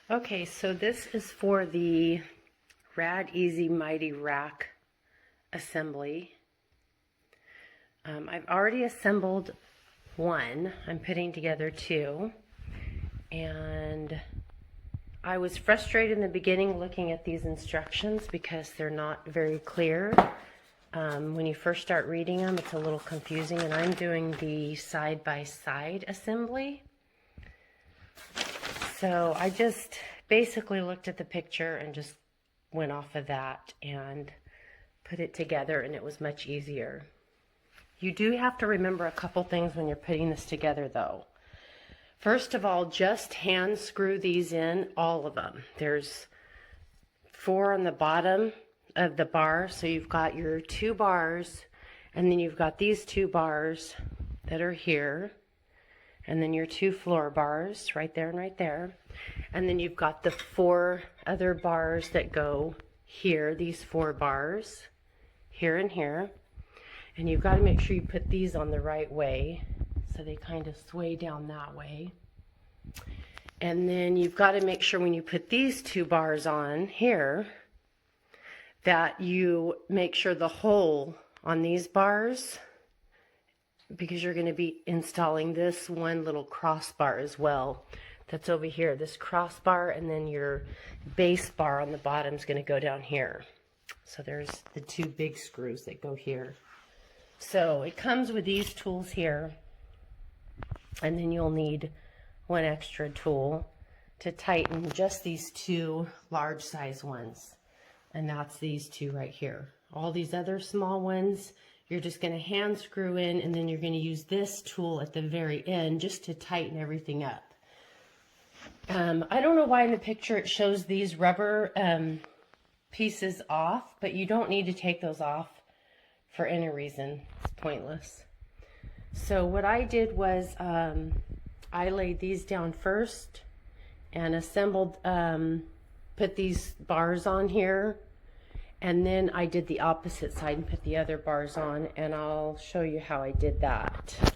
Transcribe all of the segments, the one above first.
Okay, so this is for the RAD Easy Mighty Rack assembly. I've already assembled one. I'm putting together two. And I was frustrated in the beginning looking at these instructions because they're not very clear. When you first start reading them, it's a little confusing, and I'm doing the side-by-side assembly. So I just basically looked at the picture and just went off of that and put it together, and it was much easier. You do have to remember a couple things when you're putting this together though. First of all, just hand screw these in, all of them. There's 4 on the bottom of the bar, so you've got your 2 bars, and then you've got these 2 bars that are here, and then your 2 floor bars right there and right there, and then you've got the 4 other bars that go here, these 4 bars here and here, and you've got to make sure you put these on the right way so they kind of sway down that way. And then you've got to make sure when you put these 2 bars on here that you make sure the hole on these bars, because you're going to be installing this one little crossbar as well that's over here, this crossbar, and then your base bar on the bottom is going to go down here. So there's the 2 big screws that go here. So it comes with these tools here, and then you'll need 1 extra tool to tighten just these 2 large size ones, and that's these 2 right here. All these other small ones you're just going to hand screw in, and then you're going to use this tool at the very end just to tighten everything up. I don't know why in the picture it shows these rubber pieces off, but you don't need to take those off for any reason. It's pointless. So what I did was I laid these down first and assembled, put these bars on here, and then I did the opposite side and put the other bars on, and I'll show you how I did that.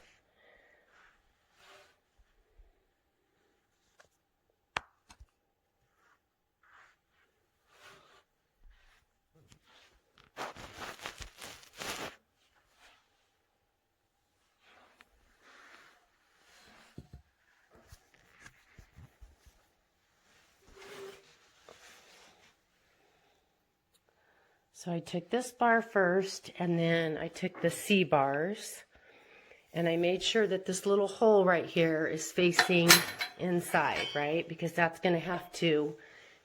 So I took this bar first, and then I took the C bars, and I made sure that this little hole right here is facing inside, right? Because that's going to have to,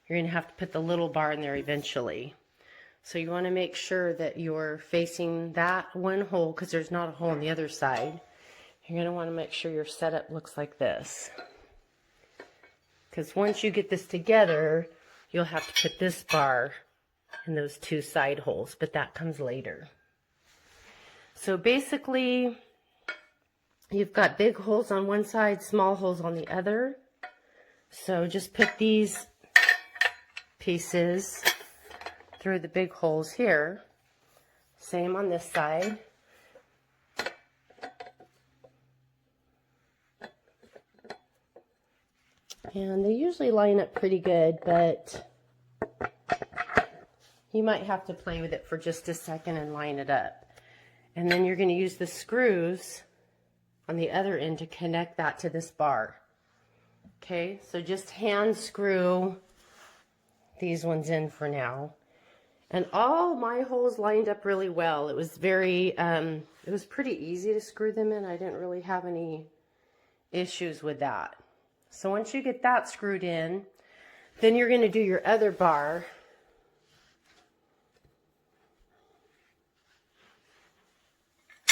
you're going to have to put the little bar in there eventually. So you want to make sure that you're facing that one hole, because there's not a hole on the other side. You're going to want to make sure your setup looks like this. Because once you get this together, you'll have to put this bar in those 2 side holes, but that comes later. So basically, you've got big holes on one side, small holes on the other. So just put these pieces through the big holes here. Same on this side. And they usually line up pretty good, but you might have to play with it for just a second and line it up. And then you're going to use the screws on the other end to connect that to this bar. Okay, so just hand screw these ones in for now. And all my holes lined up really well. It was it was pretty easy to screw them in. I didn't really have any issues with that. So once you get that screwed in, then you're going to do your other bar.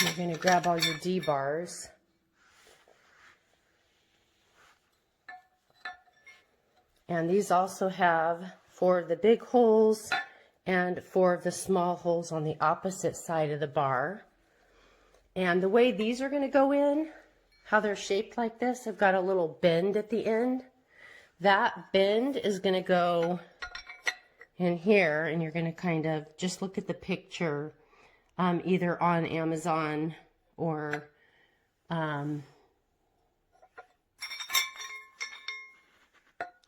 You're going to grab all your D bars. And these also have 4 of the big holes and 4 of the small holes on the opposite side of the bar. And the way these are going to go in, how they're shaped like this, I've got a little bend at the end. That bend is going to go in here, and you're going to kind of just look at the picture either on Amazon or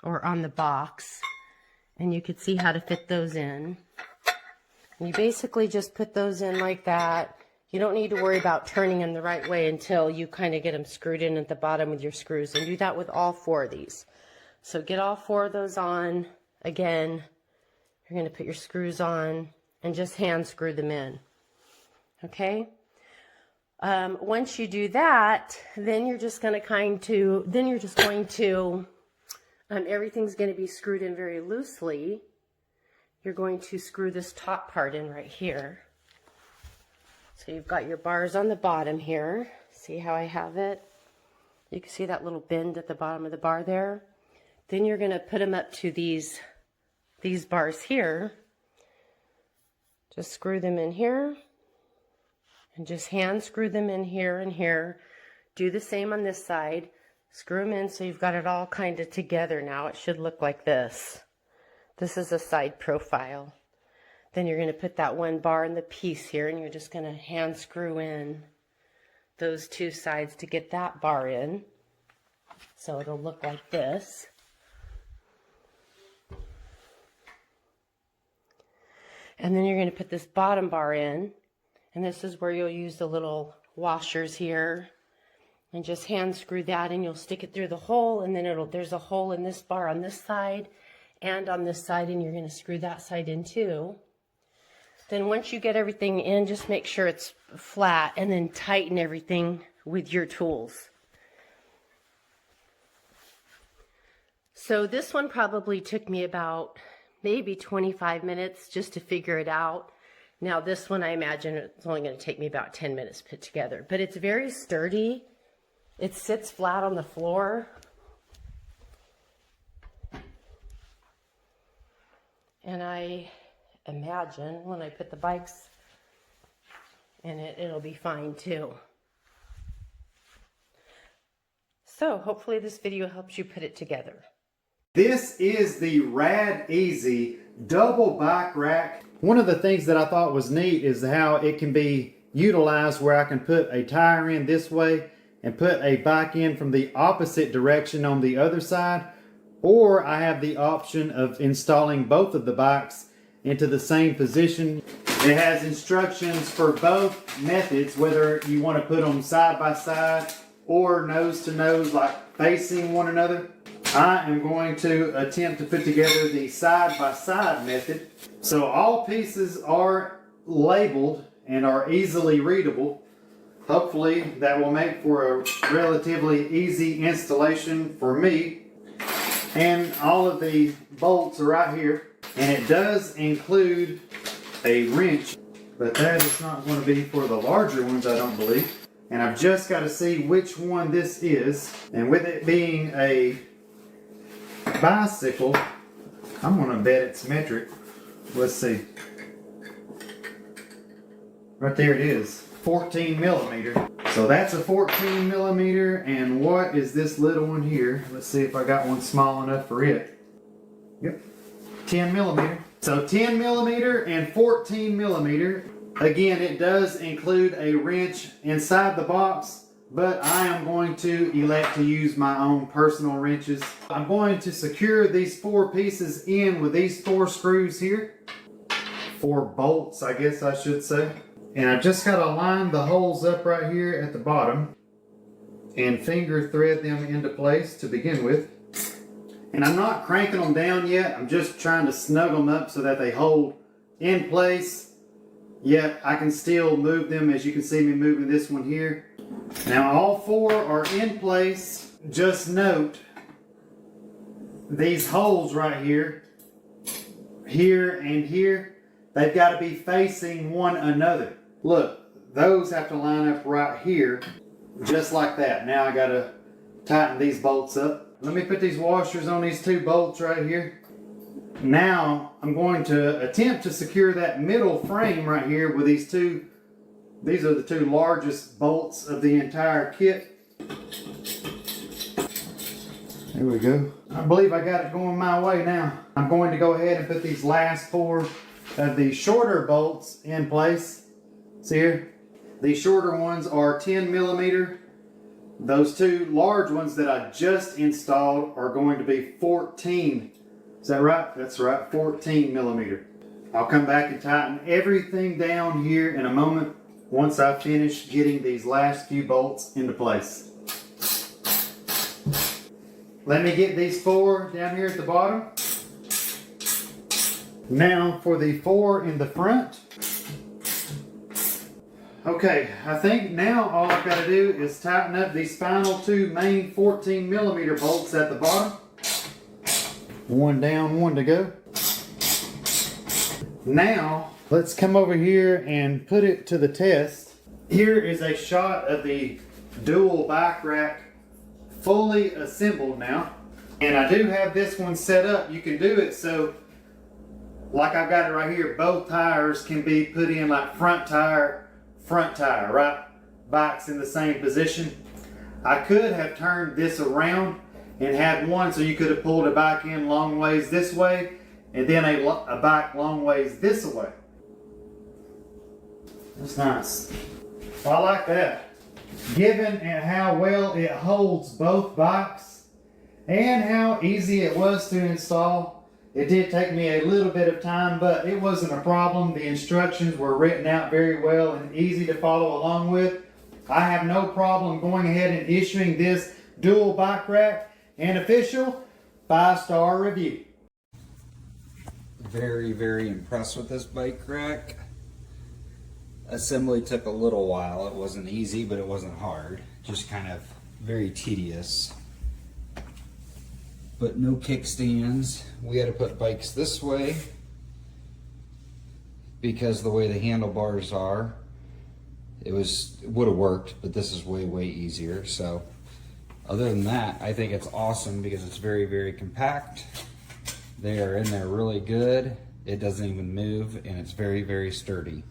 or on the box, and you could see how to fit those in. You basically just put those in like that. You don't need to worry about turning them the right way until you kind of get them screwed in at the bottom with your screws, and do that with all 4 of these. So get all 4 of those on. Again, you're going to put your screws on and just hand screw them in. Okay? Once you do that, then you're just going to everything's going to be screwed in very loosely. You're going to screw this top part in right here. So you've got your bars on the bottom here. See how I have it? You can see that little bend at the bottom of the bar there. Then you're going to put them up to these bars here. Just screw them in here. And just hand screw them in here and here. Do the same on this side. Screw them in so you've got it all kind of together now. It should look like this. This is a side profile. Then you're going to put that one bar in the piece here, and you're just going to hand screw in those 2 sides to get that bar in. So it'll look like this. And then you're going to put this bottom bar in, and this is where you'll use the little washers here, and just hand screw that, and you'll stick it through the hole, and then there's a hole in this bar on this side and on this side, and you're going to screw that side in too. Then once you get everything in, just make sure it's flat, and then tighten everything with your tools. So this one probably took me about maybe 25 minutes just to figure it out. Now this one, I imagine it's only going to take me about 10 minutes to put together, but it's very sturdy. It sits flat on the floor. And I imagine when I put the bikes in it, it'll be fine too. So hopefully this video helps you put it together. This is the RAD Easy double bike rack. One of the things that I thought was neat is how it can be utilized where I can put a tire in this way and put a bike in from the opposite direction on the other side, or I have the option of installing both of the bikes into the same position. It has instructions for both methods, whether you want to put them side by side or nose to nose, like facing one another. I am going to attempt to put together the side by side method. So all pieces are labeled and are easily readable. Hopefully that will make for a relatively easy installation for me. And all of the bolts are right here. And it does include a wrench, but that is not going to be for the larger ones, I don't believe. And I've just got to see which one this is. And with it being a bicycle, I'm going to bet it's metric. Let's see. Right there it is, 14 millimeter. So that's a 14 millimeter. And what is this little one here? Let's see if I got one small enough for it. Yep, 10 millimeter. So 10 millimeter and 14 millimeter. Again, it does include a wrench inside the box, but I am going to elect to use my own personal wrenches. I'm going to secure these 4 pieces in with these 4 screws here. 4 bolts, I guess I should say. And I just got to line the holes up right here at the bottom and finger thread them into place to begin with. And I'm not cranking them down yet. I'm just trying to snug them up so that they hold in place. Yet I can still move them, as you can see me moving this one here. Now all 4 are in place. Just note these holes right here, here and here, they've got to be facing one another. Look, those have to line up right here, just like that. Now I got to tighten these bolts up. Let me put these washers on these 2 bolts right here. Now I'm going to attempt to secure that middle frame right here with these 2. These are the 2 largest bolts of the entire kit. There we go. I believe I got it going my way now. I'm going to go ahead and put these last 4 of the shorter bolts in place. See here? These shorter ones are 10 millimeter Those two large ones that I just installed are going to be 14. Is that right? That's right, 14 millimeter. I'll come back and tighten everything down here in a moment once I finish getting these last few bolts into place. Let me get these 4 down here at the bottom. Now for the 4 in the front. Okay, I think now all I've got to do is tighten up these final 2 main 14 millimeter bolts at the bottom. 1 down, 1 to go. Now, let's come over here and put it to the test. Here is a shot of the dual bike rack fully assembled now. And I do have this one set up. You can do it so, like I've got it right here, both tires can be put in like front tire, right? Bikes in the same position. I could have turned this around and had one so you could have pulled a bike in long ways this way and then a bike long ways this way. That's nice. I like that. Given how well it holds both bikes and how easy it was to install, it did take me a little bit of time, but it wasn't a problem. The instructions were written out very well and easy to follow along with. I have no problem going ahead and issuing this dual bike rack an official 5-star review. Very, very impressed with this bike rack. Assembly took a little while. It wasn't easy, but it wasn't hard. Just kind of very tedious. But no kickstands. We had to put bikes this way because the way the handlebars are, it would have worked, but this is way, way easier. So other than that, I think it's awesome because it's very, very compact. They are in there really good. It doesn't even move, and it's very, very sturdy.